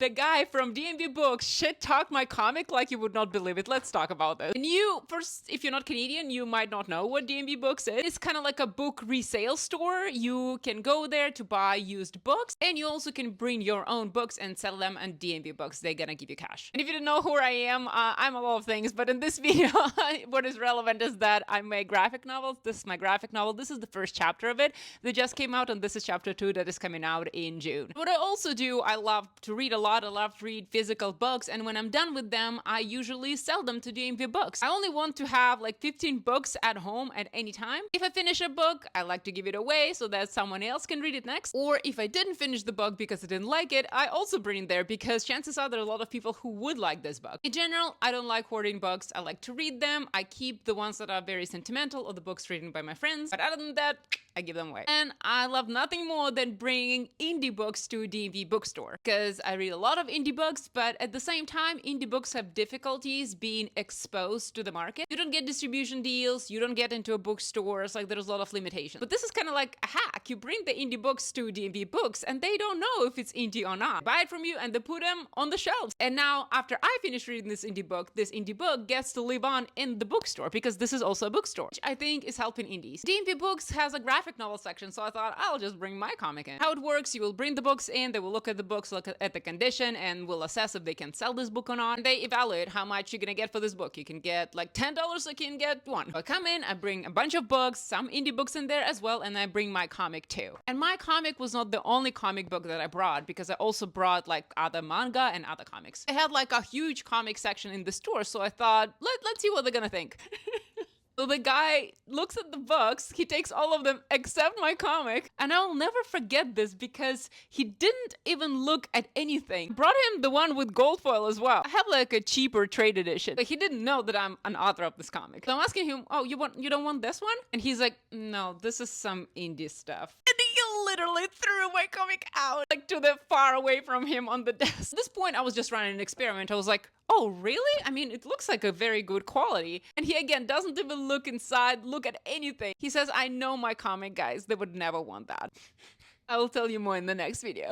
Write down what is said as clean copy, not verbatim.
The guy from D&B Books shit-talked my comic like you would not believe it. Let's talk about this. And you, first, if you're not Canadian, you might not know what D&B Books is. It's kind of like a book resale store. You can go there to buy used books, and you also can bring your own books and sell them on D&B Books. They're gonna give you cash. And if you don't know who I am, I'm a lot of things, but in this video, what is relevant is that I make graphic novels. This is my graphic novel. This is the first chapter of it that just came out, and this is chapter 2 that is coming out in June. What I also do, I love to read a lot. I love to read physical books, and when I'm done with them, I usually sell them to D&B Books. I only want to have like 15 books at home at any time. If I finish a book, I like to give it away so that someone else can read it next. Or if I didn't finish the book because I didn't like it, I also bring it there because chances are there are a lot of people who would like this book. In general, I don't like hoarding books. I like to read them. I keep the ones that are very sentimental or the books written by my friends. But other than that, I give them away. And I love nothing more than bringing indie books to a D&B bookstore because I read a lot of indie books, but at the same time, indie books have difficulties being exposed to the market. You don't get distribution deals, you don't get into a bookstore, it's like there's a lot of limitations. But this is kind of like a hack. You bring the indie books to D&B Books and they don't know if it's indie or not. Buy it from you and they put them on the shelves. And now after I finish reading this indie book gets to live on in the bookstore because this is also a bookstore, which I think is helping indies. D&B Books has a graphic novel section, so I thought I'll just bring my comic in. How it works, you will bring the books in, they will look at the books, look at the condition, and will assess if they can sell this book or not. And they evaluate how much you're gonna get for this book. You can get like $10, or you can get one. I come in, I bring a bunch of books, some indie books in there as well, and I bring my comic too. And my comic was not the only comic book that I brought because I also brought like other manga and other comics. I had like a huge comic section in the store, so I thought, let's see what they're gonna think. So the guy looks at the books, he takes all of them except my comic, and I'll never forget this because he didn't even look at anything. Brought him the one with gold foil as well. I have like a cheaper trade edition, but he didn't know that I'm an author of this comic. So I'm asking him, oh, you don't want this one? And he's like, no, this is some indie stuff. And he literally threw my comic out, like to the far away from him on the desk. At this point, I was just running an experiment. I was like, oh, really? I mean, it looks like a very good quality. And he, again, doesn't even look inside, look at anything. He says, I know my comic guys, they would never want that. I will tell you more in the next video.